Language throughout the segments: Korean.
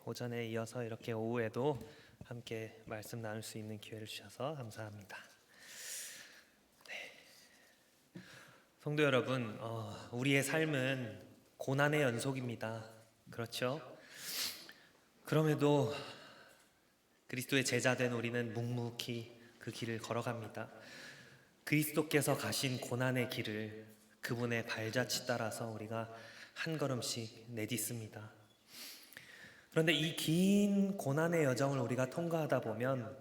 오전에 이어서 이렇게 오후에도 함께 말씀 나눌 수 있는 기회를 주셔서 감사합니다. 성도 여러분, 우리의 삶은 고난의 연속입니다. 그렇죠? 그럼에도 그리스도의 제자된 우리는 묵묵히 그 길을 걸어갑니다. 그리스도께서 가신 고난의 길을 그분의 발자취 따라서 우리가 한 걸음씩 내딛습니다. 그런데 이 긴 고난의 여정을 우리가 통과하다 보면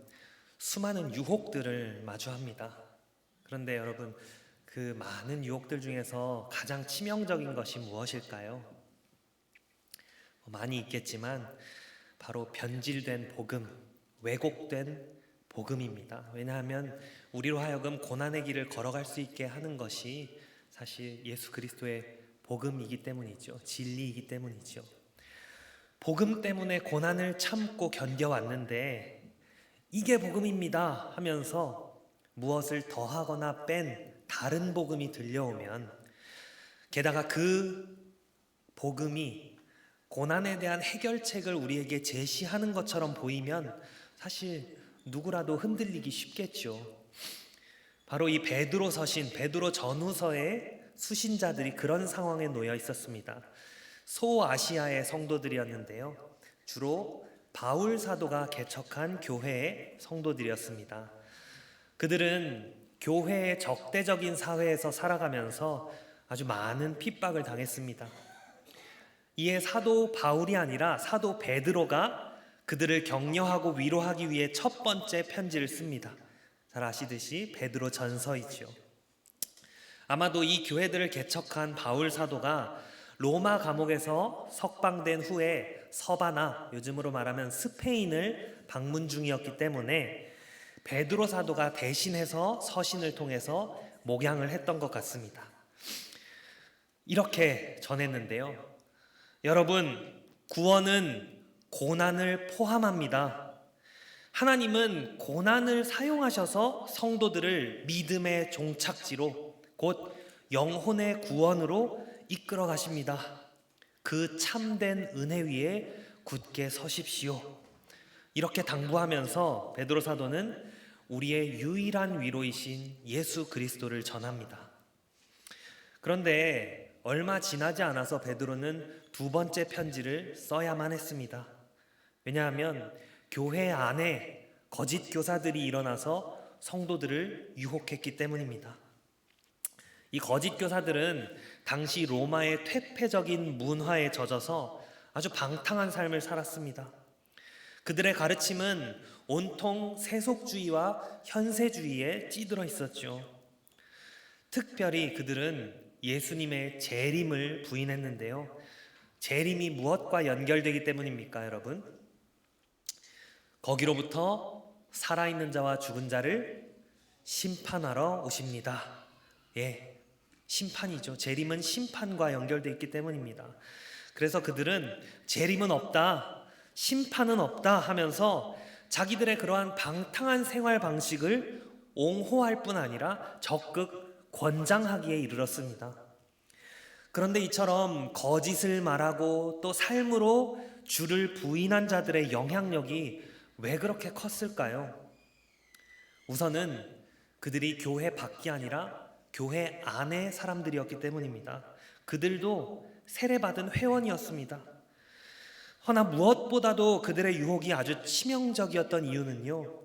수많은 유혹들을 마주합니다. 그런데 여러분, 그 많은 유혹들 중에서 가장 치명적인 것이 무엇일까요? 많이 있겠지만 바로 변질된 복음, 왜곡된 복음입니다. 왜냐하면 우리로 하여금 고난의 길을 걸어갈 수 있게 하는 것이 사실 예수 그리스도의 복음이기 때문이죠. 진리이기 때문이죠. 복음 때문에 고난을 참고 견뎌왔는데 이게 복음입니다 하면서 무엇을 더하거나 뺀 다른 복음이 들려오면, 게다가 그 복음이 고난에 대한 해결책을 우리에게 제시하는 것처럼 보이면 사실 누구라도 흔들리기 쉽겠죠. 바로 이 베드로 서신, 베드로 전후서의 수신자들이 그런 상황에 놓여 있었습니다. 소아시아의 성도들이었는데요, 주로 바울 사도가 개척한 교회의 성도들이었습니다. 그들은 교회의 적대적인 사회에서 살아가면서 아주 많은 핍박을 당했습니다. 이에 사도 바울이 아니라 사도 베드로가 그들을 격려하고 위로하기 위해 첫 번째 편지를 씁니다. 잘 아시듯이 베드로 전서이죠. 아마도 이 교회들을 개척한 바울 사도가 로마 감옥에서 석방된 후에 서바나, 요즘으로 말하면 스페인을 방문 중이었기 때문에 베드로 사도가 대신해서 서신을 통해서 목양을 했던 것 같습니다. 이렇게 전했는데요, 여러분, 구원은 고난을 포함합니다. 하나님은 고난을 사용하셔서 성도들을 믿음의 종착지로, 곧 영혼의 구원으로 이끌어 가십니다. 그 참된 은혜 위에 굳게 서십시오. 이렇게 당부하면서 베드로 사도는 우리의 유일한 위로이신 예수 그리스도를 전합니다. 그런데 얼마 지나지 않아서 베드로는 두 번째 편지를 써야만 했습니다. 왜냐하면 교회 안에 거짓 교사들이 일어나서 성도들을 유혹했기 때문입니다. 이 거짓 교사들은 당시 로마의 퇴폐적인 문화에 젖어서 아주 방탕한 삶을 살았습니다. 그들의 가르침은 온통 세속주의와 현세주의에 찌들어 있었죠. 특별히 그들은 예수님의 재림을 부인했는데요, 재림이 무엇과 연결되기 때문입니까, 여러분? 거기로부터 살아있는 자와 죽은 자를 심판하러 오십니다. 심판이죠. 재림은 심판과 연결되어 있기 때문입니다. 그래서 그들은 재림은 없다, 심판은 없다 하면서 자기들의 그러한 방탕한 생활 방식을 옹호할 뿐 아니라 적극 권장하기에 이르렀습니다. 그런데 이처럼 거짓을 말하고 또 삶으로 주를 부인한 자들의 영향력이 왜 그렇게 컸을까요? 우선은 그들이 교회 밖이 아니라 교회 안의 사람들이었기 때문입니다. 그들도 세례받은 회원이었습니다. 허나 무엇보다도 그들의 유혹이 아주 치명적이었던 이유는요,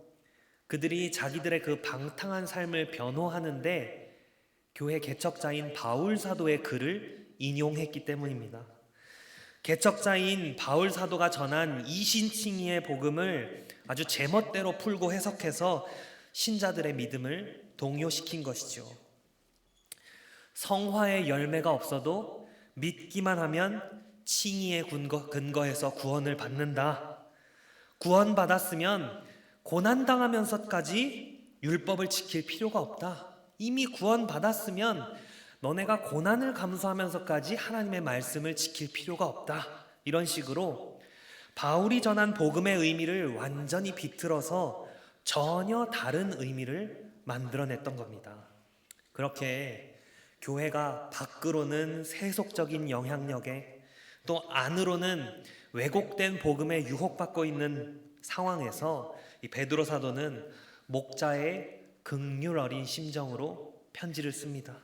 그들이 자기들의 그 방탕한 삶을 변호하는데 교회 개척자인 바울 사도의 글을 인용했기 때문입니다. 개척자인 바울 사도가 전한 이신칭의의 복음을 아주 제멋대로 풀고 해석해서 신자들의 믿음을 동요시킨 것이죠. 성화의 열매가 없어도 믿기만 하면 칭의에 근거해서 구원을 받는다. 구원받았으면 고난당하면서까지 율법을 지킬 필요가 없다. 이미 구원받았으면 너네가 고난을 감수하면서까지 하나님의 말씀을 지킬 필요가 없다. 이런 식으로 바울이 전한 복음의 의미를 완전히 비틀어서 전혀 다른 의미를 만들어냈던 겁니다. 그렇게 교회가 밖으로는 세속적인 영향력에, 또 안으로는 왜곡된 복음에 유혹받고 있는 상황에서 이 베드로 사도는 목자의 긍휼 어린 심정으로 편지를 씁니다.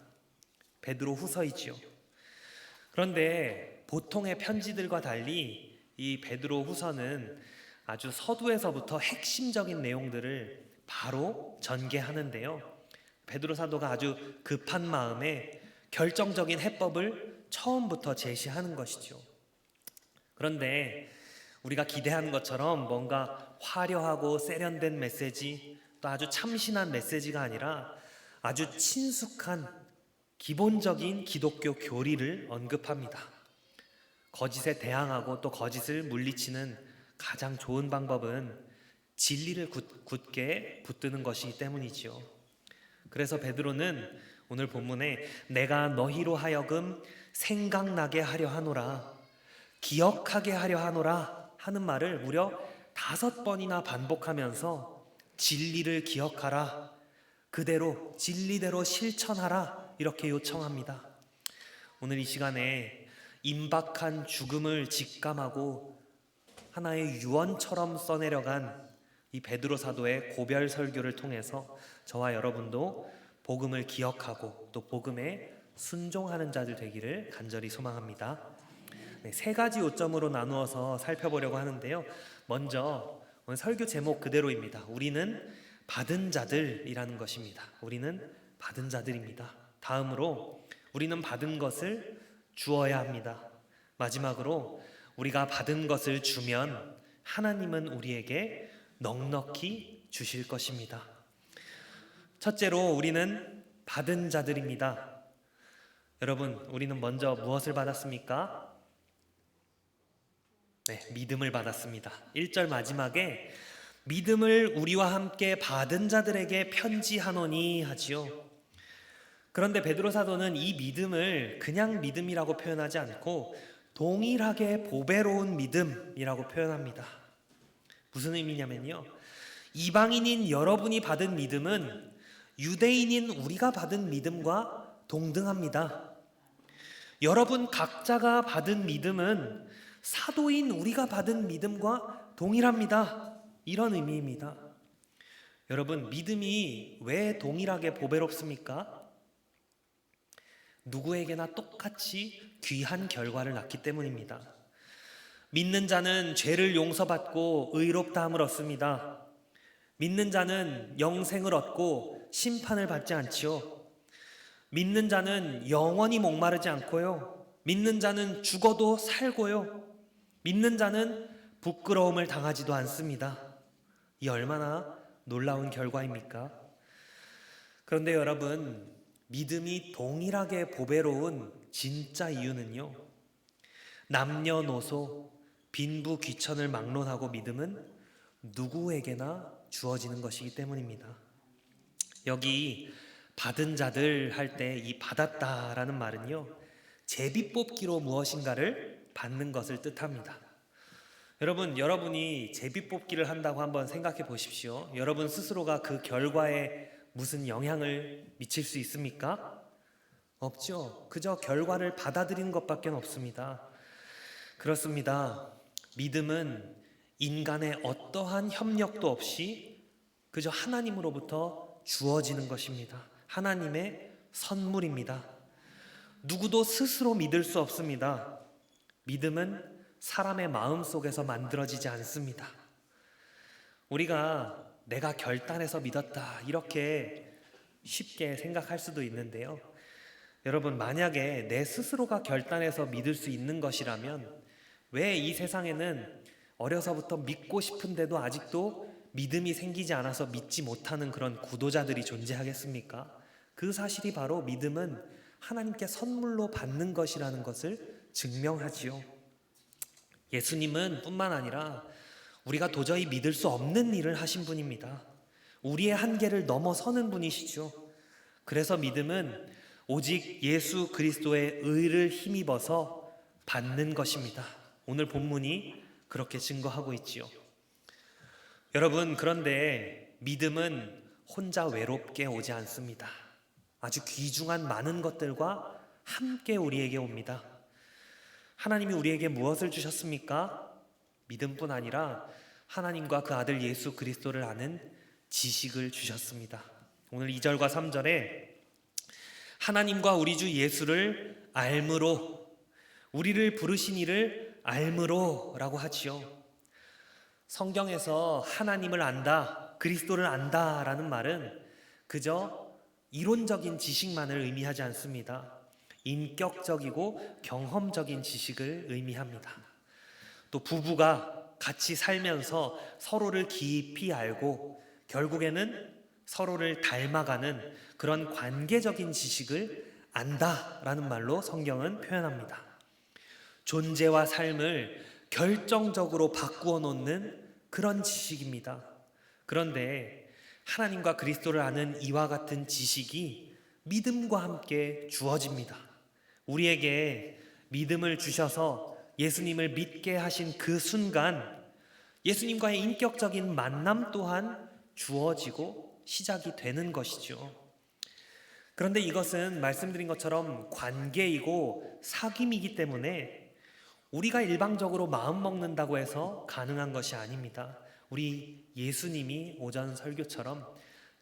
베드로 후서이지요. 그런데 보통의 편지들과 달리 이 베드로 후서는 아주 서두에서부터 핵심적인 내용들을 바로 전개하는데요. 베드로 사도가 아주 급한 마음에 결정적인 해법을 처음부터 제시하는 것이죠. 그런데 우리가 기대하는 것처럼 뭔가 화려하고 세련된 메시지, 또 아주 참신한 메시지가 아니라 아주 친숙한 기본적인 기독교 교리를 언급합니다. 거짓에 대항하고 또 거짓을 물리치는 가장 좋은 방법은 진리를 굳게 붙드는 것이기 때문이지요. 그래서 베드로는 오늘 본문에 내가 너희로 하여금 생각나게 하려 하노라, 기억하게 하려 하노라 하는 말을 무려 5번이나 반복하면서 진리를 기억하라, 그대로 진리대로 실천하라 이렇게 요청합니다. 오늘 이 시간에 임박한 죽음을 직감하고 하나의 유언처럼 써내려간 이 베드로 사도의 고별 설교를 통해서 저와 여러분도 복음을 기억하고 또 복음에 순종하는 자들 되기를 간절히 소망합니다. 네, 3가지 요점으로 나누어서 살펴보려고 하는데요. 먼저 오늘 설교 제목 그대로입니다. 우리는 받은 자들이라는 것입니다. 우리는 받은 자들입니다. 다음으로 우리는 받은 것을 주어야 합니다. 마지막으로 우리가 받은 것을 주면 하나님은 우리에게 넉넉히 주실 것입니다. 첫째로 우리는 받은 자들입니다. 여러분, 우리는 먼저 무엇을 받았습니까? 네, 믿음을 받았습니다. 1절 마지막에 믿음을 우리와 함께 받은 자들에게 편지하노니 하지요. 그런데 베드로 사도는 이 믿음을 그냥 믿음이라고 표현하지 않고 동일하게 보배로운 믿음이라고 표현합니다. 무슨 의미냐면요, 이방인인 여러분이 받은 믿음은 유대인인 우리가 받은 믿음과 동등합니다. 여러분 각자가 받은 믿음은 사도인 우리가 받은 믿음과 동일합니다. 이런 의미입니다. 여러분, 믿음이 왜 동일하게 보배롭습니까? 누구에게나 똑같이 귀한 결과를 낳기 때문입니다. 믿는 자는 죄를 용서받고 의롭다함을 얻습니다. 믿는 자는 영생을 얻고 심판을 받지 않지요. 믿는 자는 영원히 목마르지 않고요. 믿는 자는 죽어도 살고요. 믿는 자는 부끄러움을 당하지도 않습니다. 이 얼마나 놀라운 결과입니까? 그런데 여러분, 믿음이 동일하게 보배로운 진짜 이유는요, 남녀노소, 빈부 귀천을 막론하고 믿음은 누구에게나 주어지는 것이기 때문입니다. 여기 받은 자들 할 때 이 받았다라는 말은요, 제비 뽑기로 무엇인가를 받는 것을 뜻합니다. 여러분, 여러분이 제비 뽑기를 한다고 한번 생각해 보십시오. 여러분 스스로가 그 결과에 무슨 영향을 미칠 수 있습니까? 없죠. 그저 결과를 받아들이는 것밖에 없습니다. 그렇습니다. 믿음은 인간의 어떠한 협력도 없이 그저 하나님으로부터 주어지는 것입니다. 하나님의 선물입니다. 누구도 스스로 믿을 수 없습니다. 믿음은 사람의 마음 속에서 만들어지지 않습니다. 우리가 내가 결단해서 믿었다 이렇게 쉽게 생각할 수도 있는데요. 여러분, 만약에 내 스스로가 결단해서 믿을 수 있는 것이라면 왜 이 세상에는 어려서부터 믿고 싶은데도 아직도 믿음이 생기지 않아서 믿지 못하는 그런 구도자들이 존재하겠습니까? 그 사실이 바로 믿음은 하나님께 선물로 받는 것이라는 것을 증명하지요. 예수님은 뿐만 아니라 우리가 도저히 믿을 수 없는 일을 하신 분입니다. 우리의 한계를 넘어서는 분이시죠. 그래서 믿음은 오직 예수 그리스도의 의를 힘입어서 받는 것입니다. 오늘 본문이 그렇게 증거하고 있지요. 여러분, 그런데 믿음은 혼자 외롭게 오지 않습니다. 아주 귀중한 많은 것들과 함께 우리에게 옵니다. 하나님이 우리에게 무엇을 주셨습니까? 믿음뿐 아니라 하나님과 그 아들 예수 그리스도를 아는 지식을 주셨습니다. 오늘 2절과 3절에 하나님과 우리 주 예수를 알므로, 우리를 부르신 이를 알므로 라고 하지요. 성경에서 하나님을 안다, 그리스도를 안다 라는 말은 그저 이론적인 지식만을 의미하지 않습니다. 인격적이고 경험적인 지식을 의미합니다. 또 부부가 같이 살면서 서로를 깊이 알고 결국에는 서로를 닮아가는 그런 관계적인 지식을 안다라는 말로 성경은 표현합니다. 존재와 삶을 결정적으로 바꾸어 놓는 그런 지식입니다. 그런데 하나님과 그리스도를 아는 이와 같은 지식이 믿음과 함께 주어집니다. 우리에게 믿음을 주셔서 예수님을 믿게 하신 그 순간 예수님과의 인격적인 만남 또한 주어지고 시작이 되는 것이죠. 그런데 이것은 말씀드린 것처럼 관계이고 사귐이기 때문에 우리가 일방적으로 마음 먹는다고 해서 가능한 것이 아닙니다. 우리 예수님이 오전 설교처럼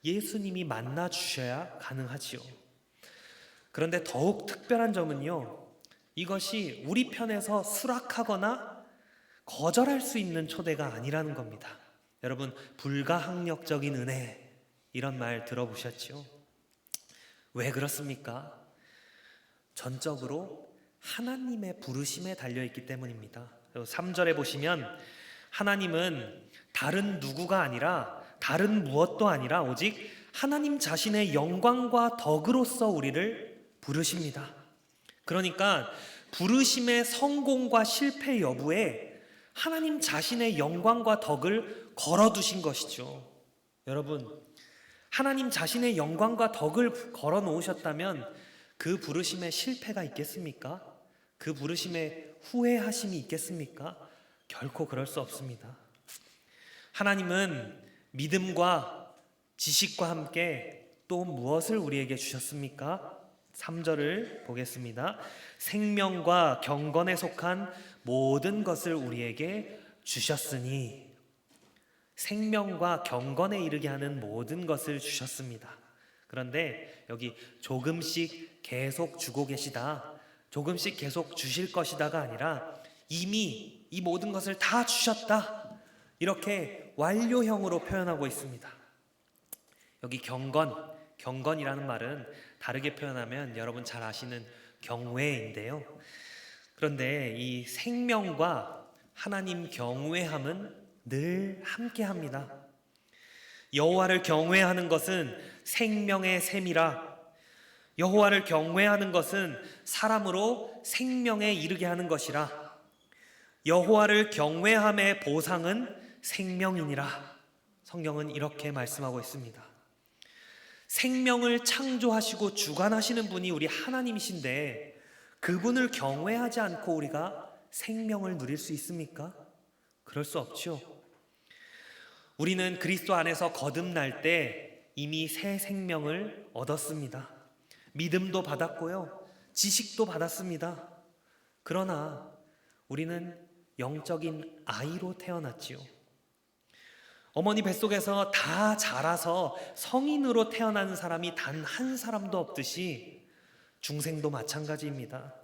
예수님이 만나 주셔야 가능하지요. 그런데 더욱 특별한 점은요, 이것이 우리 편에서 수락하거나 거절할 수 있는 초대가 아니라는 겁니다. 여러분, 불가항력적인 은혜, 이런 말 들어보셨죠? 왜 그렇습니까? 전적으로 하나님의 부르심에 달려있기 때문입니다. 3절에 보시면 하나님은 다른 누구가 아니라 다른 무엇도 아니라 오직 하나님 자신의 영광과 덕으로서 우리를 부르십니다. 그러니까 부르심의 성공과 실패 여부에 하나님 자신의 영광과 덕을 걸어두신 것이죠. 여러분, 하나님 자신의 영광과 덕을 걸어 놓으셨다면 그 부르심에 실패가 있겠습니까? 그 부르심에 후회하심이 있겠습니까? 결코 그럴 수 없습니다. 하나님은 믿음과 지식과 함께 또 무엇을 우리에게 주셨습니까? 3절을 보겠습니다. 생명과 경건에 속한 모든 것을 우리에게 주셨으니, 생명과 경건에 이르게 하는 모든 것을 주셨습니다. 그런데 여기 조금씩 계속 주고 계시다, 조금씩 계속 주실 것이다가 아니라 이미 이 모든 것을 다 주셨다, 이렇게 완료형으로 표현하고 있습니다. 여기 경건이라는 말은 다르게 표현하면 여러분 잘 아시는 경외인데요. 그런데 이 생명과 하나님 경외함은 늘 함께합니다. 여호와를 경외하는 것은 생명의 셈이라. 여호와를 경외하는 것은 사람으로 생명에 이르게 하는 것이라. 여호와를 경외함의 보상은 생명이니라. 성경은 이렇게 말씀하고 있습니다. 생명을 창조하시고 주관하시는 분이 우리 하나님이신데 그분을 경외하지 않고 우리가 생명을 누릴 수 있습니까? 그럴 수 없죠. 우리는 그리스도 안에서 거듭날 때 이미 새 생명을 얻었습니다. 믿음도 받았고요, 지식도 받았습니다. 그러나 우리는 영적인 아이로 태어났지요. 어머니 뱃속에서 다 자라서 성인으로 태어나는 사람이 단 한 사람도 없듯이 중생도 마찬가지입니다.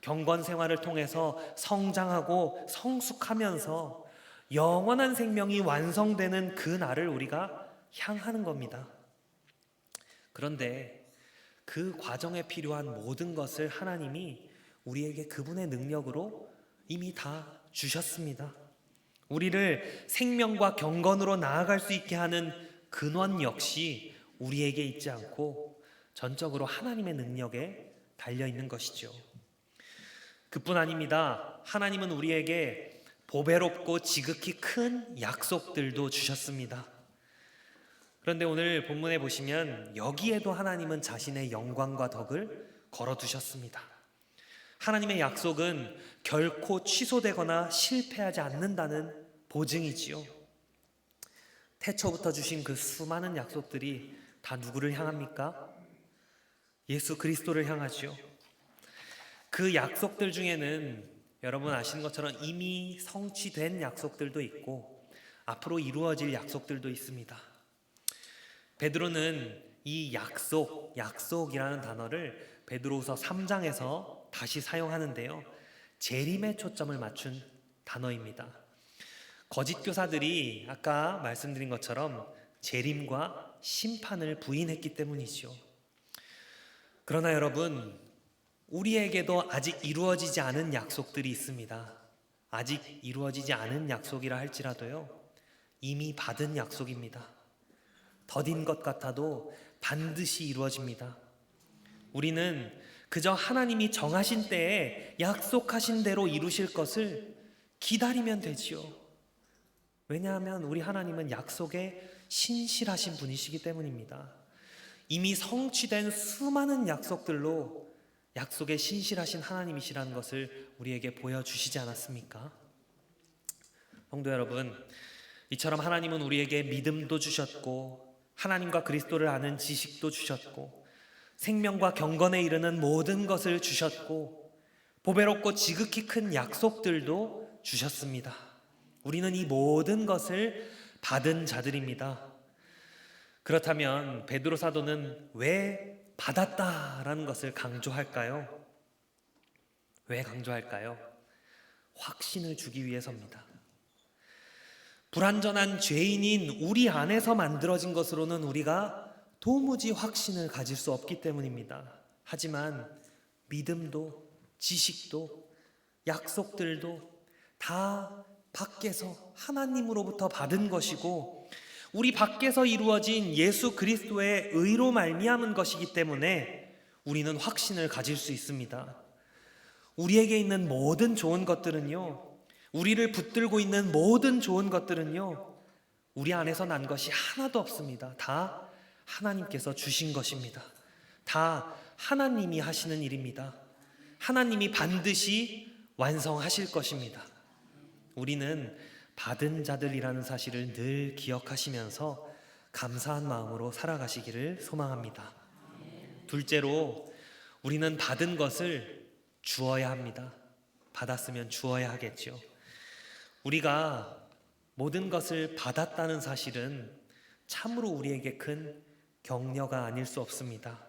경건 생활을 통해서 성장하고 성숙하면서 영원한 생명이 완성되는 그 날을 우리가 향하는 겁니다. 그런데 그 과정에 필요한 모든 것을 하나님이 우리에게 그분의 능력으로 이미 다 주셨습니다. 우리를 생명과 경건으로 나아갈 수 있게 하는 근원 역시 우리에게 있지 않고 전적으로 하나님의 능력에 달려있는 것이죠. 그뿐 아닙니다. 하나님은 우리에게 보배롭고 지극히 큰 약속들도 주셨습니다. 그런데 오늘 본문에 보시면 여기에도 하나님은 자신의 영광과 덕을 걸어두셨습니다. 하나님의 약속은 결코 취소되거나 실패하지 않는다는 보증이지요. 태초부터 주신 그 수많은 약속들이 다 누구를 향합니까? 예수 그리스도를 향하지요. 그 약속들 중에는 여러분 아시는 것처럼 이미 성취된 약속들도 있고 앞으로 이루어질 약속들도 있습니다. 베드로는 이 약속이라는 단어를 베드로후서 3장에서 다시 사용하는데요. 재림에 초점을 맞춘 단어입니다. 거짓 교사들이 아까 말씀드린 것처럼 재림과 심판을 부인했기 때문이죠. 그러나 여러분, 우리에게도 아직 이루어지지 않은 약속들이 있습니다. 아직 이루어지지 않은 약속이라 할지라도요, 이미 받은 약속입니다. 더딘 것 같아도 반드시 이루어집니다. 우리는 그저 하나님이 정하신 때에 약속하신 대로 이루실 것을 기다리면 되지요. 왜냐하면 우리 하나님은 약속에 신실하신 분이시기 때문입니다. 이미 성취된 수많은 약속들로 약속에 신실하신 하나님이시라는 것을 우리에게 보여주시지 않았습니까? 성도 여러분, 이처럼 하나님은 우리에게 믿음도 주셨고 하나님과 그리스도를 아는 지식도 주셨고 생명과 경건에 이르는 모든 것을 주셨고 보배롭고 지극히 큰 약속들도 주셨습니다. 우리는 이 모든 것을 받은 자들입니다. 그렇다면 베드로 사도는 왜 받았다라는 것을 강조할까요? 왜 강조할까요? 확신을 주기 위해서입니다. 불완전한 죄인인 우리 안에서 만들어진 것으로는 우리가 도무지 확신을 가질 수 없기 때문입니다. 하지만 믿음도 지식도 약속들도 다 밖에서 하나님으로부터 받은 것이고 우리 밖에서 이루어진 예수 그리스도의 의로 말미암은 것이기 때문에 우리는 확신을 가질 수 있습니다. 우리에게 있는 모든 좋은 것들은요, 우리를 붙들고 있는 모든 좋은 것들은요, 우리 안에서 난 것이 하나도 없습니다. 다 하나님께서 주신 것입니다. 다 하나님이 하시는 일입니다. 하나님이 반드시 완성하실 것입니다. 우리는 받은 자들이라는 사실을 늘 기억하시면서 감사한 마음으로 살아가시기를 소망합니다. 둘째로, 우리는 받은 것을 주어야 합니다. 받았으면 주어야 하겠죠. 우리가 모든 것을 받았다는 사실은 참으로 우리에게 큰 격려가 아닐 수 없습니다.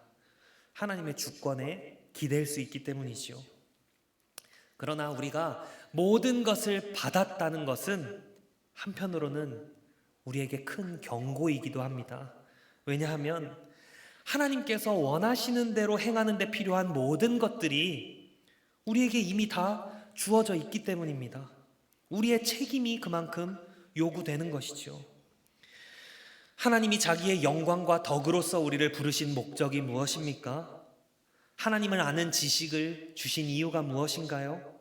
하나님의 주권에 기댈 수 있기 때문이죠. 그러나 우리가 모든 것을 받았다는 것은 한편으로는 우리에게 큰 경고이기도 합니다. 왜냐하면 하나님께서 원하시는 대로 행하는 데 필요한 모든 것들이 우리에게 이미 다 주어져 있기 때문입니다. 우리의 책임이 그만큼 요구되는 것이죠. 하나님이 자기의 영광과 덕으로서 우리를 부르신 목적이 무엇입니까? 하나님을 아는 지식을 주신 이유가 무엇인가요?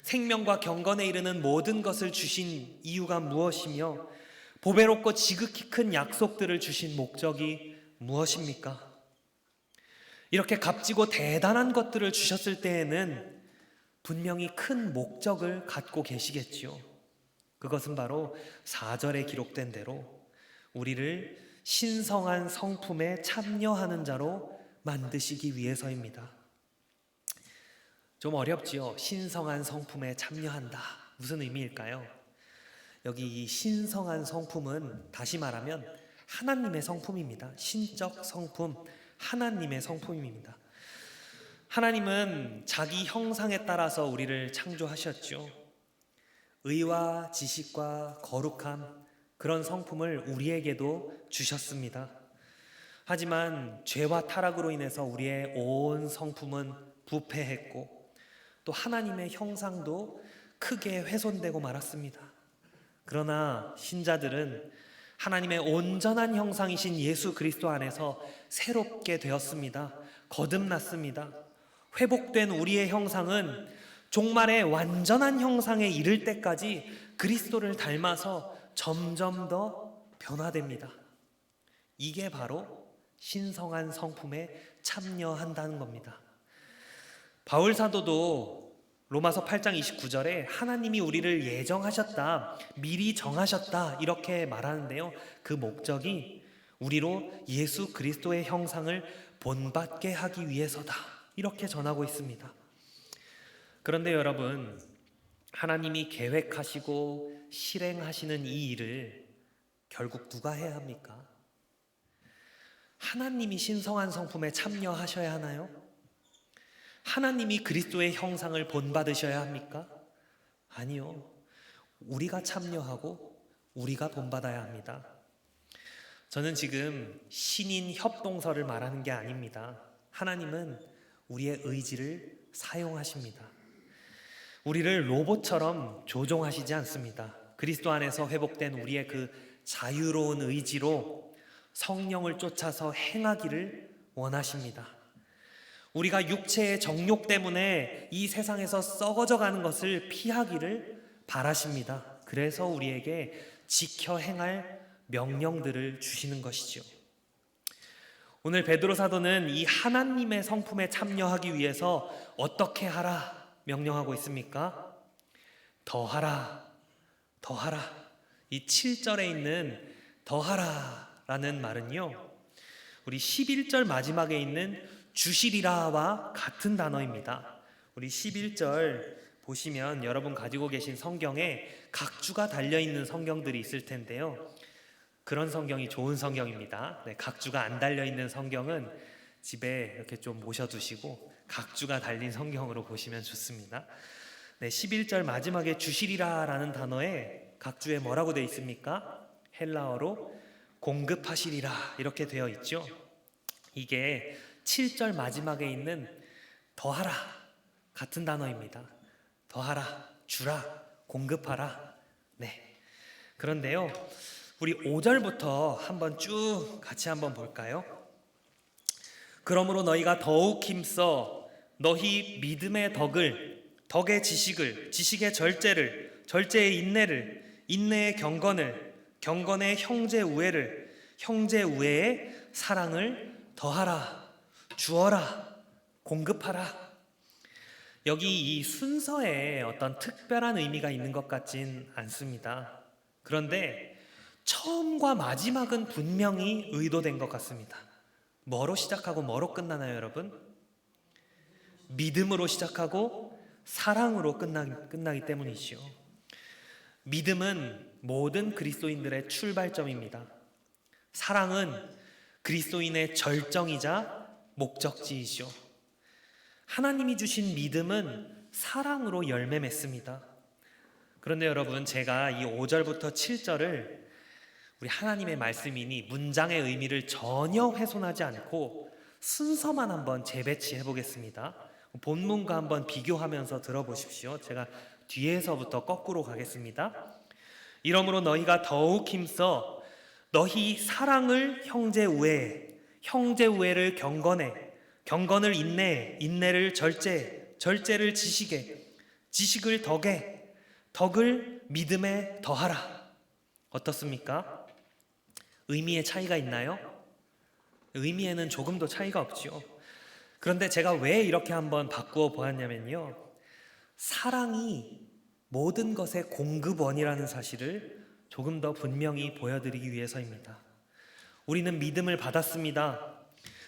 생명과 경건에 이르는 모든 것을 주신 이유가 무엇이며 보배롭고 지극히 큰 약속들을 주신 목적이 무엇입니까? 이렇게 값지고 대단한 것들을 주셨을 때에는 분명히 큰 목적을 갖고 계시겠지요. 그것은 바로 4절에 기록된 대로 우리를 신성한 성품에 참여하는 자로 만드시기 위해서입니다. 좀 어렵지요? 신성한 성품에 참여한다. 무슨 의미일까요? 여기 이 신성한 성품은 다시 말하면 하나님의 성품입니다. 신적 성품, 하나님의 성품입니다. 하나님은 자기 형상에 따라서 우리를 창조하셨죠. 의와 지식과 거룩함, 그런 성품을 우리에게도 주셨습니다. 하지만 죄와 타락으로 인해서 우리의 온 성품은 부패했고 또 하나님의 형상도 크게 훼손되고 말았습니다. 그러나 신자들은 하나님의 온전한 형상이신 예수 그리스도 안에서 새롭게 되었습니다. 거듭났습니다. 회복된 우리의 형상은 종말의 완전한 형상에 이를 때까지 그리스도를 닮아서 점점 더 변화됩니다. 이게 바로 신성한 성품에 참여한다는 겁니다. 바울 사도도 로마서 8장 29절에 하나님이 우리를 예정하셨다, 미리 정하셨다 이렇게 말하는데요. 그 목적이 우리로 예수 그리스도의 형상을 본받게 하기 위해서다 이렇게 전하고 있습니다. 그런데 여러분, 하나님이 계획하시고 실행하시는 이 일을 결국 누가 해야 합니까? 하나님이 신성한 성품에 참여하셔야 하나요? 하나님이 그리스도의 형상을 본받으셔야 합니까? 아니요. 우리가 참여하고 우리가 본받아야 합니다. 저는 지금 신인 협동서를 말하는 게 아닙니다. 하나님은 우리의 의지를 사용하십니다. 우리를 로봇처럼 조종하시지 않습니다. 그리스도 안에서 회복된 우리의 그 자유로운 의지로 성령을 쫓아서 행하기를 원하십니다. 우리가 육체의 정욕 때문에 이 세상에서 썩어져 가는 것을 피하기를 바라십니다. 그래서 우리에게 지켜 행할 명령들을 주시는 것이죠. 오늘 베드로 사도는 이 하나님의 성품에 참여하기 위해서 어떻게 하라 명령하고 있습니까? 더하라, 더하라. 이 7절에 있는 더하라라는 말은요, 우리 11절 마지막에 있는 주시리라와 같은 단어입니다. 우리 11절 보시면 여러분 가지고 계신 성경에 각주가 달려있는 성경들이 있을 텐데요, 그런 성경이 좋은 성경입니다. 각주가 안 달려있는 성경은 집에 이렇게 좀 모셔두시고 각주가 달린 성경으로 보시면 좋습니다. 11절 마지막에 주시리라라는 단어에 각주에 뭐라고 되어 있습니까? 헬라어로 공급하시리라 이렇게 되어 있죠. 이게 7절 마지막에 있는 더하라 같은 단어입니다. 더하라, 주라, 공급하라. 그런데요, 우리 5절부터 한번 쭉 같이 한번 볼까요? 그러므로 너희가 더욱 힘써 너희 믿음의 덕을, 덕의 지식을, 지식의 절제를, 절제의 인내를, 인내의 경건을, 경건의 형제 우애를, 형제 우애의 사랑을 더하라, 주어라, 공급하라. 여기 이 순서에 어떤 특별한 의미가 있는 것 같진 않습니다. 그런데 처음과 마지막은 분명히 의도된 것 같습니다. 뭐로 시작하고 뭐로 끝나나요, 여러분? 믿음으로 시작하고 사랑으로 끝나기 때문이죠. 믿음은 모든 그리스도인들의 출발점입니다. 사랑은 그리스도인의 절정이자 목적지이죠. 하나님이 주신 믿음은 사랑으로 열매 맺습니다. 그런데 여러분, 제가 이 5절부터 7절을 우리 하나님의 말씀이니 문장의 의미를 전혀 훼손하지 않고 순서만 한번 재배치해 보겠습니다. 본문과 한번 비교하면서 들어보십시오. 제가 뒤에서부터 거꾸로 가겠습니다. 이러므로 너희가 더욱 힘써 너희 사랑을 형제 우애에, 형제 우애를 경건에, 경건을 인내에, 인내를 절제에, 절제를 지식에, 지식을 덕에, 덕을 믿음에 더하라. 어떻습니까? 의미의 차이가 있나요? 의미에는 조금도 차이가 없죠. 그런데 제가 왜 이렇게 한번 바꾸어 보았냐면요, 사랑이 모든 것의 공급원이라는 사실을 조금 더 분명히 보여드리기 위해서입니다. 우리는 믿음을 받았습니다.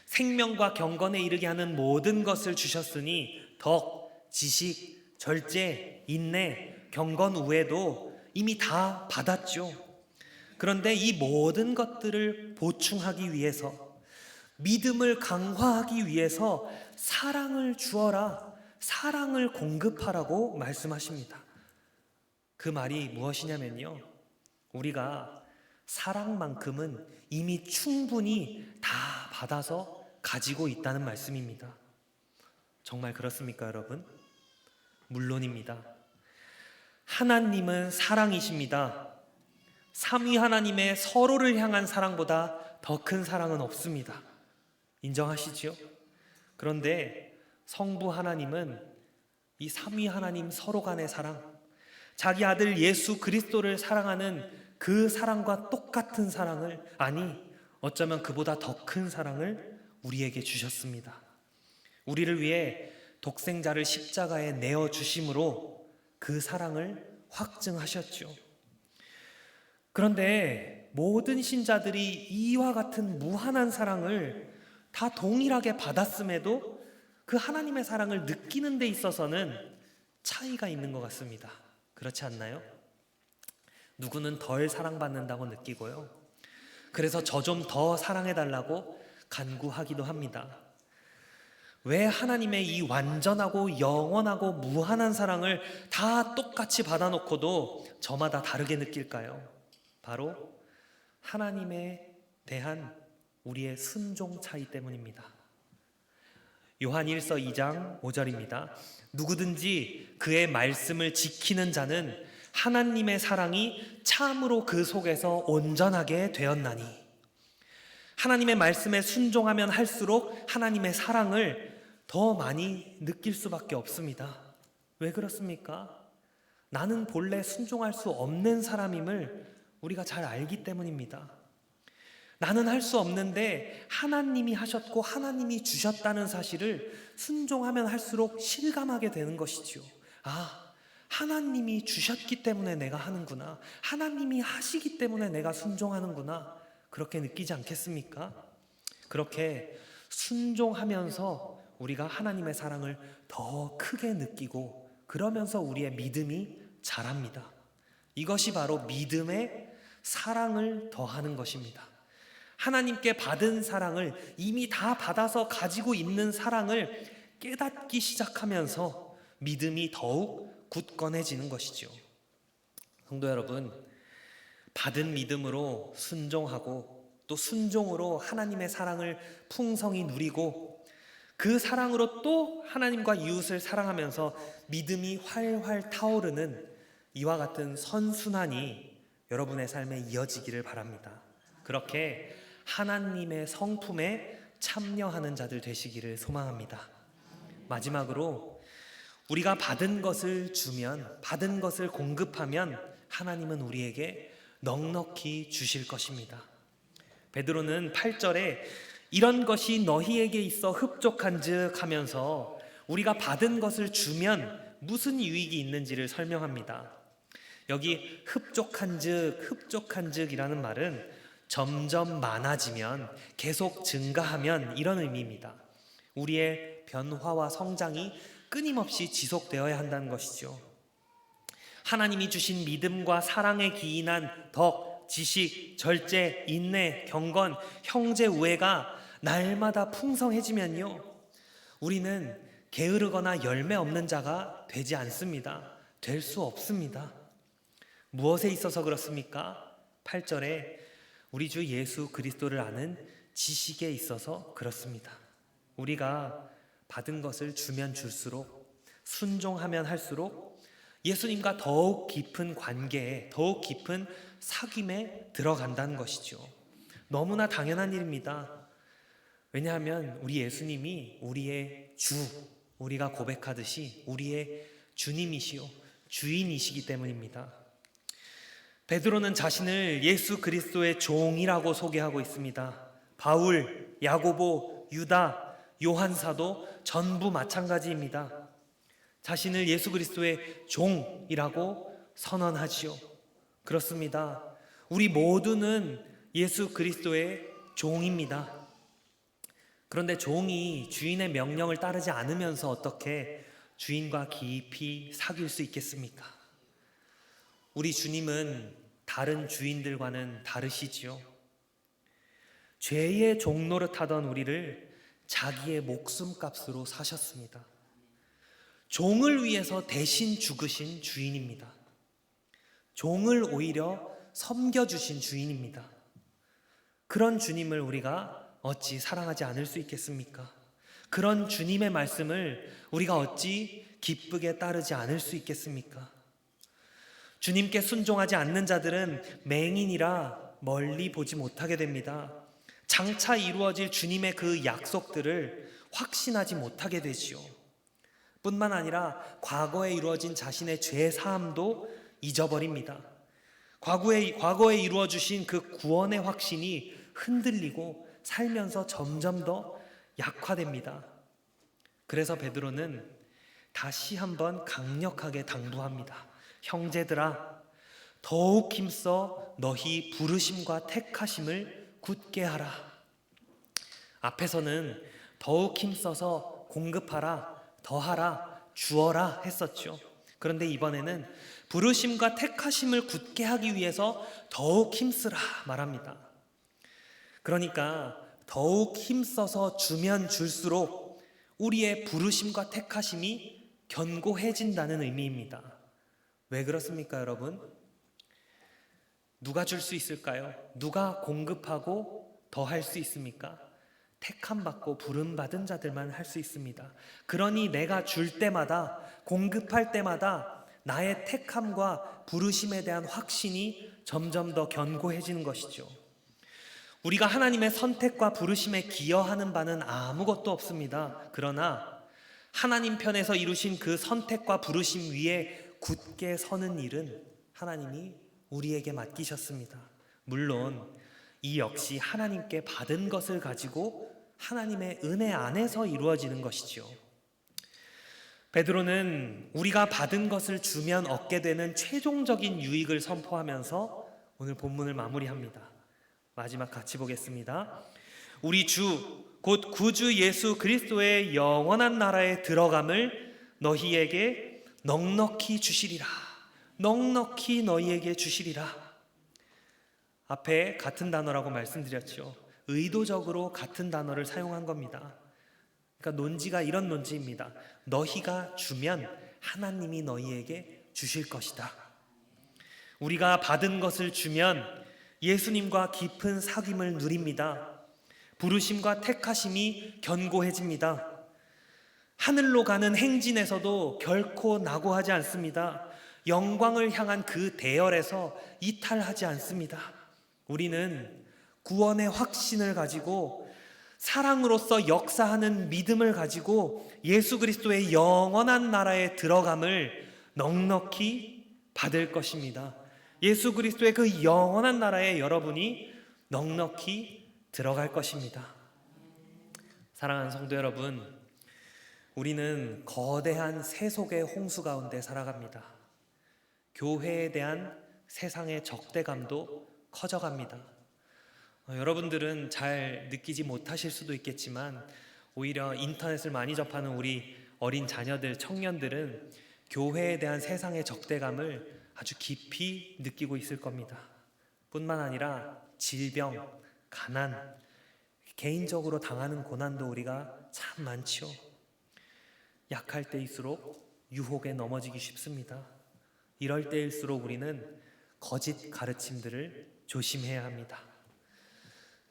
생명과 경건에 이르게 하는 모든 것을 주셨으니 덕, 지식, 절제, 인내, 경건 우애도 이미 다 받았죠. 그런데 이 모든 것들을 보충하기 위해서, 믿음을 강화하기 위해서 사랑을 주어라, 사랑을 공급하라고 말씀하십니다. 그 말이 무엇이냐면요, 우리가 사랑만큼은 이미 충분히 다 받아서 가지고 있다는 말씀입니다. 정말 그렇습니까, 여러분? 물론입니다. 하나님은 사랑이십니다. 삼위 하나님의 서로를 향한 사랑보다 더 큰 사랑은 없습니다. 인정하시죠? 그런데 성부 하나님은 이 삼위 하나님 서로 간의 사랑, 자기 아들 예수 그리스도를 사랑하는 그 사랑과 똑같은 사랑을, 아니 어쩌면 그보다 더 큰 사랑을 우리에게 주셨습니다. 우리를 위해 독생자를 십자가에 내어주심으로 그 사랑을 확증하셨죠. 그런데 모든 신자들이 이와 같은 무한한 사랑을 다 동일하게 받았음에도 그 하나님의 사랑을 느끼는 데 있어서는 차이가 있는 것 같습니다. 그렇지 않나요? 누구는 덜 사랑받는다고 느끼고요. 그래서 저 좀 더 사랑해달라고 간구하기도 합니다. 왜 하나님의 이 완전하고 영원하고 무한한 사랑을 다 똑같이 받아놓고도 저마다 다르게 느낄까요? 바로 하나님에 대한 우리의 순종 차이 때문입니다. 요한 1서 2장 5절입니다. 누구든지 그의 말씀을 지키는 자는 하나님의 사랑이 참으로 그 속에서 온전하게 되었나니. 하나님의 말씀에 순종하면 할수록 하나님의 사랑을 더 많이 느낄 수밖에 없습니다. 왜 그렇습니까? 나는 본래 순종할 수 없는 사람임을 우리가 잘 알기 때문입니다. 나는 할 수 없는데 하나님이 하셨고 하나님이 주셨다는 사실을 순종하면 할수록 실감하게 되는 것이지요. 하나님이 주셨기 때문에 내가 하는구나. 하나님이 하시기 때문에 내가 순종하는구나. 그렇게 느끼지 않겠습니까? 그렇게 순종하면서 우리가 하나님의 사랑을 더 크게 느끼고 그러면서 우리의 믿음이 자랍니다. 이것이 바로 믿음의 사랑을 더하는 것입니다. 하나님께 받은 사랑을 이미 다 받아서 가지고 있는 사랑을 깨닫기 시작하면서 믿음이 더욱 굳건해지는 것이죠. 성도 여러분, 받은 믿음으로 순종하고 또 순종으로 하나님의 사랑을 풍성히 누리고 그 사랑으로 또 하나님과 이웃을 사랑하면서 믿음이 활활 타오르는 이와 같은 선순환이 여러분의 삶에 이어지기를 바랍니다. 그렇게 하나님의 성품에 참여하는 자들 되시기를 소망합니다. 마지막으로 우리가 받은 것을 주면, 받은 것을 공급하면 하나님은 우리에게 넉넉히 주실 것입니다. 베드로는 8절에 이런 것이 너희에게 있어 흡족한즉 하면서 우리가 받은 것을 주면 무슨 유익이 있는지를 설명합니다. 여기 흡족한즉이라는 말은 점점 많아지면, 계속 증가하면 이런 의미입니다. 우리의 변화와 성장이 끊임없이 지속되어야 한다는 것이죠. 하나님이 주신 믿음과 사랑에 기인한 덕, 지식, 절제, 인내, 경건, 형제 우애가 날마다 풍성해지면요, 우리는 게으르거나 열매 없는 자가 되지 않습니다. 될 수 없습니다. 무엇에 있어서 그렇습니까? 8절에 우리 주 예수 그리스도를 아는 지식에 있어서 그렇습니다. 우리가 받은 것을 주면 줄수록, 순종하면 할수록 예수님과 더욱 깊은 관계에, 더욱 깊은 사귐에 들어간다는 것이죠. 너무나 당연한 일입니다. 왜냐하면 우리 예수님이 우리의 주, 우리가 고백하듯이 우리의 주님이시요 주인이시기 때문입니다. 베드로는 자신을 예수 그리스도의 종이라고 소개하고 있습니다. 바울, 야고보, 유다, 요한 사도 전부 마찬가지입니다. 자신을 예수 그리스도의 종이라고 선언하지요. 그렇습니다. 우리 모두는 예수 그리스도의 종입니다. 그런데 종이 주인의 명령을 따르지 않으면서 어떻게 주인과 깊이 사귈 수 있겠습니까? 우리 주님은 다른 주인들과는 다르시지요. 죄의 종노릇하던 우리를 자기의 목숨값으로 사셨습니다. 종을 위해서 대신 죽으신 주인입니다. 종을 오히려 섬겨주신 주인입니다. 그런 주님을 우리가 어찌 사랑하지 않을 수 있겠습니까? 그런 주님의 말씀을 우리가 어찌 기쁘게 따르지 않을 수 있겠습니까? 주님께 순종하지 않는 자들은 맹인이라 멀리 보지 못하게 됩니다. 장차 이루어질 주님의 그 약속들을 확신하지 못하게 되지요. 뿐만 아니라 과거에 이루어진 자신의 죄 사함도 잊어버립니다. 과거에 이루어 주신 그 구원의 확신이 흔들리고 살면서 점점 더 약화됩니다. 그래서 베드로는 다시 한번 강력하게 당부합니다. 형제들아, 더욱 힘써 너희 부르심과 택하심을 굳게 하라. 앞에서는 더욱 힘써서 공급하라, 더하라, 주어라 했었죠. 그런데 이번에는 부르심과 택하심을 굳게 하기 위해서 더욱 힘쓰라 말합니다. 그러니까 더욱 힘써서 주면 줄수록 우리의 부르심과 택하심이 견고해진다는 의미입니다. 왜 그렇습니까, 여러분? 누가 줄 수 있을까요? 누가 공급하고 더 할 수 있습니까? 택함 받고 부름 받은 자들만 할 수 있습니다. 그러니 내가 줄 때마다, 공급할 때마다 나의 택함과 부르심에 대한 확신이 점점 더 견고해지는 것이죠. 우리가 하나님의 선택과 부르심에 기여하는 바는 아무것도 없습니다. 그러나 하나님 편에서 이루신 그 선택과 부르심 위에 굳게 서는 일은 하나님이 우리에게 맡기셨습니다. 물론 이 역시 하나님께 받은 것을 가지고 하나님의 은혜 안에서 이루어지는 것이죠. 베드로는 우리가 받은 것을 주면 얻게 되는 최종적인 유익을 선포하면서 오늘 본문을 마무리합니다. 마지막 같이 보겠습니다. 우리 주 곧 구주 예수 그리스도의 영원한 나라에 들어감을 너희에게 넉넉히 주시리라. 넉넉히 너희에게 주시리라. 앞에 같은 단어라고 말씀드렸죠. 의도적으로 같은 단어를 사용한 겁니다. 그러니까 논지가 이런 논지입니다. 너희가 주면 하나님이 너희에게 주실 것이다. 우리가 받은 것을 주면 예수님과 깊은 사귐을 누립니다. 부르심과 택하심이 견고해집니다. 하늘로 가는 행진에서도 결코 낙오하지 않습니다. 영광을 향한 그 대열에서 이탈하지 않습니다. 우리는 구원의 확신을 가지고 사랑으로서 역사하는 믿음을 가지고 예수 그리스도의 영원한 나라에 들어감을 넉넉히 받을 것입니다. 예수 그리스도의 그 영원한 나라에 여러분이 넉넉히 들어갈 것입니다. 사랑하는 성도 여러분, 우리는 거대한 세속의 홍수 가운데 살아갑니다. 교회에 대한 세상의 적대감도 커져갑니다. 여러분들은 잘 느끼지 못하실 수도 있겠지만 오히려 인터넷을 많이 접하는 우리 어린 자녀들, 청년들은 교회에 대한 세상의 적대감을 아주 깊이 느끼고 있을 겁니다. 뿐만 아니라 질병, 가난, 개인적으로 당하는 고난도 우리가 참 많죠. 약할 때일수록 유혹에 넘어지기 쉽습니다. 이럴 때일수록 우리는 거짓 가르침들을 조심해야 합니다.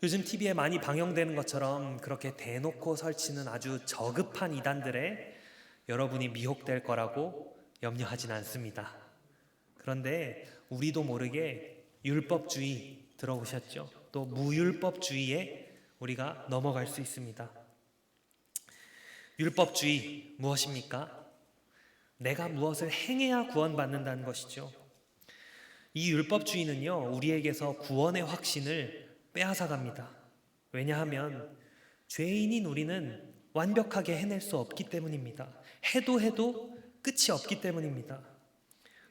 요즘 TV에 많이 방영되는 것처럼 그렇게 대놓고 설치는 아주 저급한 이단들에 여러분이 미혹될 거라고 염려하진 않습니다. 그런데 우리도 모르게 율법주의 들어보셨죠? 또 무율법주의에 우리가 넘어갈 수 있습니다. 율법주의 무엇입니까? 내가 무엇을 행해야 구원받는다는 것이죠. 이 율법주의는요, 우리에게서 구원의 확신을 빼앗아갑니다. 왜냐하면 죄인인 우리는 완벽하게 해낼 수 없기 때문입니다. 해도 끝이 없기 때문입니다.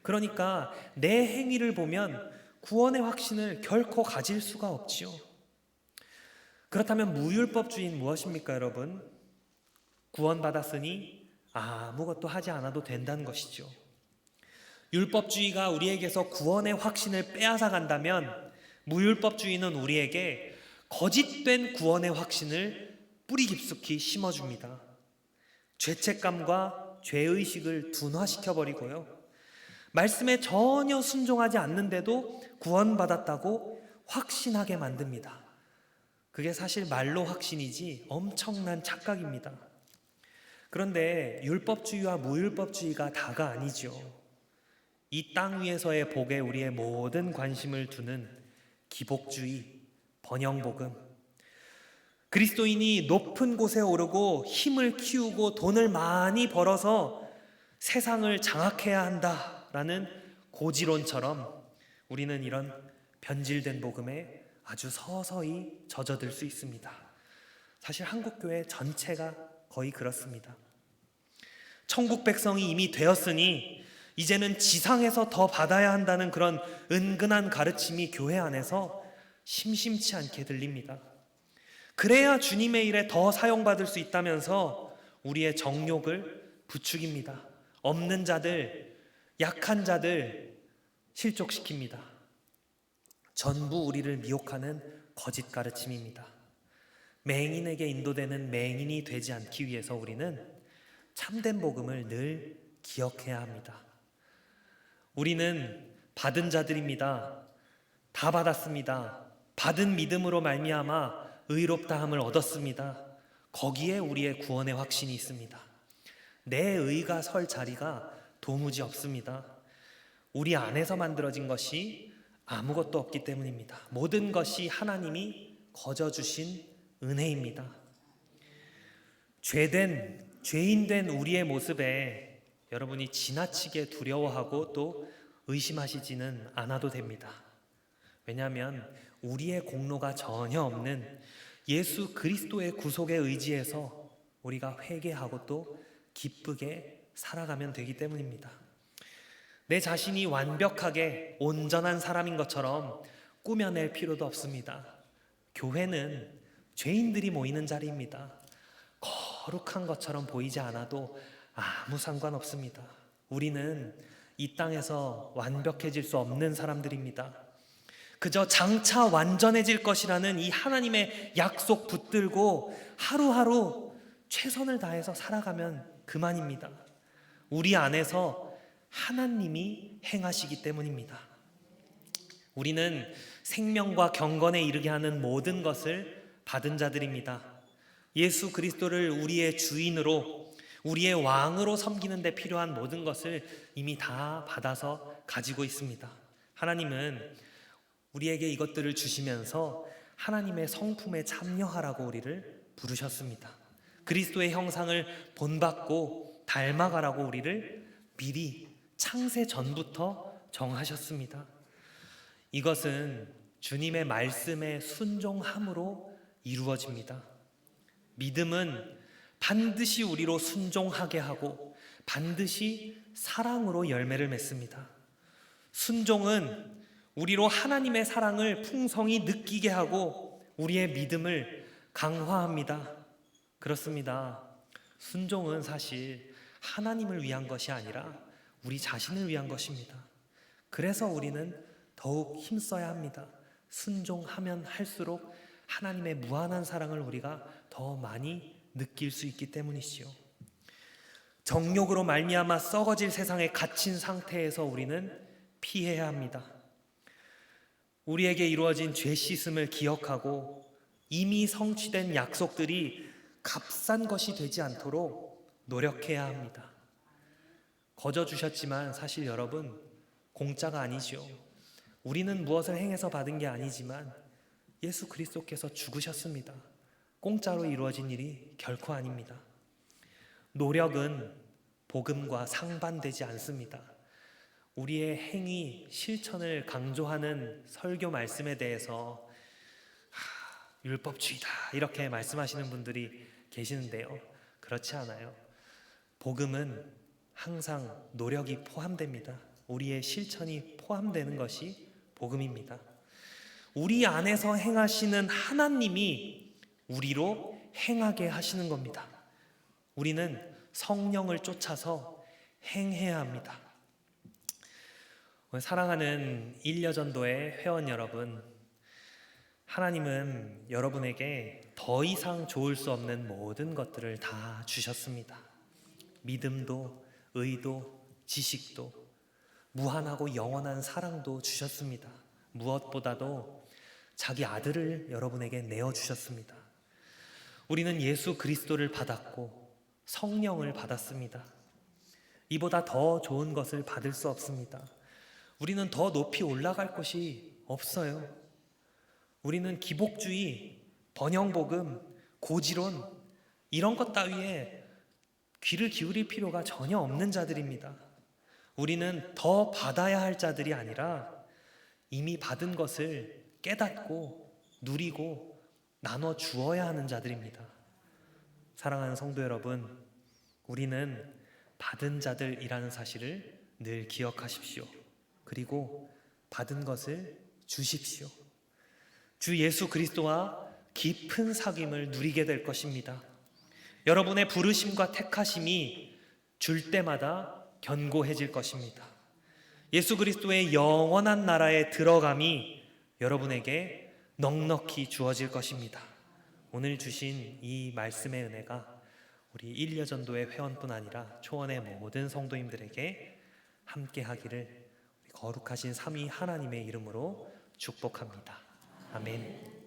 그러니까 내 행위를 보면 구원의 확신을 결코 가질 수가 없지요. 그렇다면 무율법주의는 무엇입니까, 여러분? 구원받았으니 아무것도 하지 않아도 된다는 것이죠. 율법주의가 우리에게서 구원의 확신을 빼앗아 간다면 무율법주의는 우리에게 거짓된 구원의 확신을 뿌리 깊숙이 심어줍니다. 죄책감과 죄의식을 둔화시켜버리고요, 말씀에 전혀 순종하지 않는데도 구원받았다고 확신하게 만듭니다. 그게 사실 말로 확신이지 엄청난 착각입니다. 그런데 율법주의와 무율법주의가 다가 아니죠. 이 땅 위에서의 복에 우리의 모든 관심을 두는 기복주의, 번영복음, 그리스도인이 높은 곳에 오르고 힘을 키우고 돈을 많이 벌어서 세상을 장악해야 한다라는 고지론처럼 우리는 이런 변질된 복음에 아주 서서히 젖어들 수 있습니다. 사실 한국교회 전체가 거의 그렇습니다. 천국 백성이 이미 되었으니 이제는 지상에서 더 받아야 한다는 그런 은근한 가르침이 교회 안에서 심심치 않게 들립니다. 그래야 주님의 일에 더 사용받을 수 있다면서 우리의 정욕을 부추깁니다. 없는 자들, 약한 자들 실족시킵니다. 전부 우리를 미혹하는 거짓 가르침입니다. 맹인에게 인도되는 맹인이 되지 않기 위해서 우리는 참된 복음을 늘 기억해야 합니다. 우리는 받은 자들입니다. 다 받았습니다. 받은 믿음으로 말미암아 의롭다함을 얻었습니다. 거기에 우리의 구원의 확신이 있습니다. 내 의가 설 자리가 도무지 없습니다. 우리 안에서 만들어진 것이 아무것도 없기 때문입니다. 모든 것이 하나님이 거저 주신 은혜입니다. 죄인된 우리의 모습에 여러분이 지나치게 두려워하고 또 의심하시지는 않아도 됩니다. 왜냐하면 우리의 공로가 전혀 없는 예수 그리스도의 구속에 의지해서 우리가 회개하고 또 기쁘게 살아가면 되기 때문입니다. 내 자신이 완벽하게 온전한 사람인 것처럼 꾸며낼 필요도 없습니다. 교회는 죄인들이 모이는 자리입니다. 거룩한 것처럼 보이지 않아도 아무 상관없습니다. 우리는 이 땅에서 완벽해질 수 없는 사람들입니다. 그저 장차 완전해질 것이라는 이 하나님의 약속 붙들고 하루하루 최선을 다해서 살아가면 그만입니다. 우리 안에서 하나님이 행하시기 때문입니다. 우리는 생명과 경건에 이르게 하는 모든 것을 받은 자들입니다. 예수 그리스도를 우리의 주인으로, 우리의 왕으로 섬기는 데 필요한 모든 것을 이미 다 받아서 가지고 있습니다. 하나님은 우리에게 이것들을 주시면서 하나님의 성품에 참여하라고 우리를 부르셨습니다. 그리스도의 형상을 본받고 닮아가라고 우리를 미리 창세 전부터 정하셨습니다. 이것은 주님의 말씀에 순종함으로 이루어집니다. 믿음은 반드시 우리로 순종하게 하고 반드시 사랑으로 열매를 맺습니다. 순종은 우리로 하나님의 사랑을 풍성히 느끼게 하고 우리의 믿음을 강화합니다. 그렇습니다. 순종은 사실 하나님을 위한 것이 아니라 우리 자신을 위한 것입니다. 그래서 우리는 더욱 힘써야 합니다. 순종하면 할수록 하나님의 무한한 사랑을 우리가 더 많이 느낄 수 있기 때문이지요. 정욕으로 말미암아 썩어질 세상에 갇힌 상태에서 우리는 피해야 합니다. 우리에게 이루어진 죄 씻음을 기억하고 이미 성취된 약속들이 값싼 것이 되지 않도록 노력해야 합니다. 거저 주셨지만 사실 여러분 공짜가 아니죠. 우리는 무엇을 행해서 받은 게 아니지만 예수 그리스도께서 죽으셨습니다. 공짜로 이루어진 일이 결코 아닙니다. 노력은 복음과 상반되지 않습니다. 우리의 행위, 실천을 강조하는 설교 말씀에 대해서 율법주의다 이렇게 말씀하시는 분들이 계시는데요. 그렇지 않아요. 복음은 항상 노력이 포함됩니다. 우리의 실천이 포함되는 것이 복음입니다. 우리 안에서 행하시는 하나님이 우리로 행하게 하시는 겁니다. 우리는 성령을 쫓아서 행해야 합니다. 사랑하는 1여전도의 회원 여러분, 하나님은 여러분에게 더 이상 좋을 수 없는 모든 것들을 다 주셨습니다. 믿음도, 의도, 지식도, 무한하고 영원한 사랑도 주셨습니다. 무엇보다도 자기 아들을 여러분에게 내어주셨습니다. 우리는 예수 그리스도를 받았고 성령을 받았습니다. 이보다 더 좋은 것을 받을 수 없습니다. 우리는 더 높이 올라갈 곳이 없어요. 우리는 기복주의, 번영복음, 고지론 이런 것 따위에 귀를 기울일 필요가 전혀 없는 자들입니다. 우리는 더 받아야 할 자들이 아니라 이미 받은 것을 깨닫고 누리고 나눠 주어야 하는 자들입니다. 사랑하는 성도 여러분, 우리는 받은 자들이라는 사실을 늘 기억하십시오. 그리고 받은 것을 주십시오. 주 예수 그리스도와 깊은 사귐을 누리게 될 것입니다. 여러분의 부르심과 택하심이 줄 때마다 견고해질 것입니다. 예수 그리스도의 영원한 나라에 들어감이 여러분에게 넉넉히 주어질 것입니다. 오늘 주신 이 말씀의 은혜가 우리 일려전도의 회원뿐 아니라 초원의 모든 성도님들에게 함께 하기를 거룩하신 삼위 하나님의 이름으로 축복합니다. 아멘.